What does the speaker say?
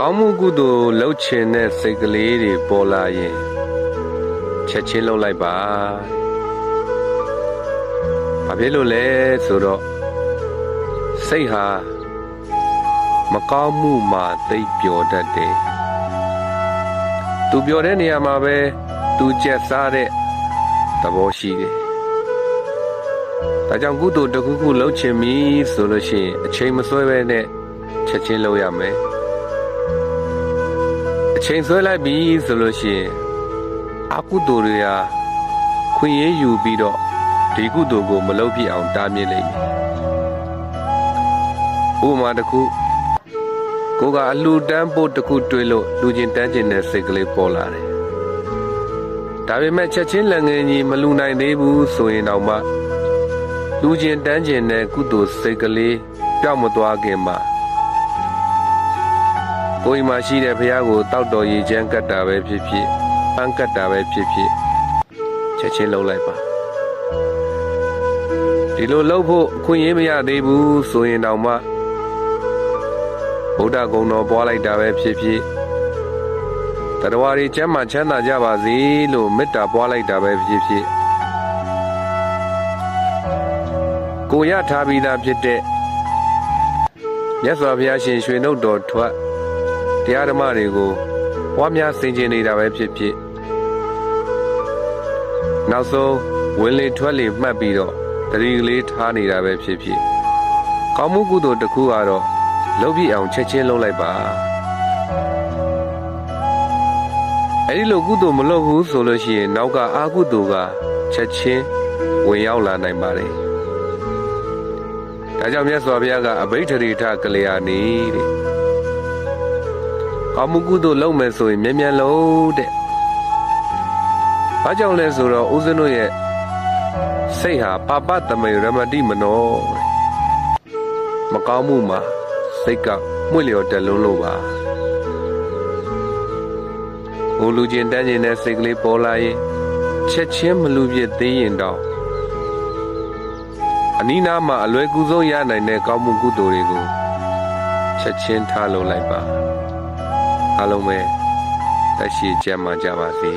ကောင်းမှုကုသိုလ်လုပ်ချင်တဲ့စိတ်ကလေးတွေပေါ်လာရင်ချက်ချင်းလုပ်လိုက်ပါဘာဖြစ်လို့လဲဆိုတော့စိတ်ဟာမကောင်းမှုမှာသိပ်ပျော်တတ်တယ်သူပျော်တဲ့နေရာမှာပဲသူကျက်စားတဲ့သဘောရှိတယ်ဒါကြောင့်ကုသိုလ်တစ်ခုခုလုပ်ချင်ပြီဆိုလို့ရှိရင်အချိန်မဆွဲပဲနဲ့ချက်ချင်းလုပ်ရမယ်အချိန်ဆွဲလိုက်ပြီဆိုလို့ရှိရင်အကုသိုလ်တွေဟာခွင့်ရယူပြီးတော့ဒီကုသိုလ်ကိုမလုပ်ပြအောင်တားမြစ်လိုက်မယ်ဥပမာတစ်ခုကိုကအလှူဒန်းဖို့တစ်ခုတွေးလို့လူချင်းတန်းကျင်တဲ့စိတ်ကလေးပေါ်လာတယ်ဒါပေမဲ့ချက်ချင်းလက်ငယ်ကြီးမလူနိုင်သေးဘူးဆိုရင်တော့မှလူချင်းတန်းကျင်တဲ့ကုသိုလ်စိတ်ကလေးပျောက်မသွားခင်မှာကိုယ်မှာရှိတဲ့ဘုရားကိုတောက်တော်ရည်ချမ်းကတ်တာပဲဖြစ်ဖြစ်ပန်းကတ်တာပဲဖြစ်ဖြစ်ချက်ချင်းလုပ်လိုက်ပါဒီလိုလုပ်ဖို့အခွင့်အရေးမရသေးဘူးဆိုရင်တော့မှဗုဒ္ဓဂုဏ်တော်ပွားလိုက်တာပဲဖြစ်ဖြစ်တရားဝါရီကျမ်းမှာချမ်းသာကြပါစေလို့မေတ္တာပွားလိုက်တာပဲဖြစ်ဖြစ်ကိုရထားပြီးသားဖြစ်တဲ့မြတ်စွာဘုရားရှင်ရွှေနှုတ်တော်ထွက်တရားဓမ္မတွေကိုပွားများဆင်ခြင်နေတာပဲဖြစ်ဖြစ်နောက်ဆုံးဝင်လေထွက်လေမှတ်ပြီးတော့တတိကလေးထားနေတာပဲဖြစ်ဖြစ်ကောင်းမှုကုသိုလ်တစ်ခုကတော့လုပ်ပြအောင်ချက်ချင်းလုပ်လိုက်ပါအဲဒီလိုကုသိုလ်မလုပ်ဘူးဆိုလို့ရှိရင်နောက်ကအာကုသိုလ်ကချက်ချင်းဝင်ရောက်လာနိုင်ပါတယ်ဒါကြောင့်မြတ်စွာဘုရားကအဘိဓရိထကလျာဏီတဲ့ကောင်းမှုကုသိုလ်လုပ်မယ်ဆိုရင်မြန်မြန်လုပ်တဲ့ဘာကြောင့်လဲဆိုတော့ဦးဇင်းတို့ရဲ့စိတ်ဟာပါပတမေရမတိမနောမကောင်းမှုမှာစိတ်ကမှု့လျော်တက်လုံးလို့ပါဟိုလူချင်းတန်းချင်းတဲ့စိတ်ကလေးပေါ်လာရင်ချက်ချင်းမလူပြစ်သေးရင်တော့အနိနာမှာအလွယ်ကူဆုံးရနိုင်တဲ့ကောင်းမှုကုသိုလ်တွေကိုချက်ချင်းထားလုပ်လိုက်ပါအားလုံးပဲသက်ရှိကြမှာကြပါစေ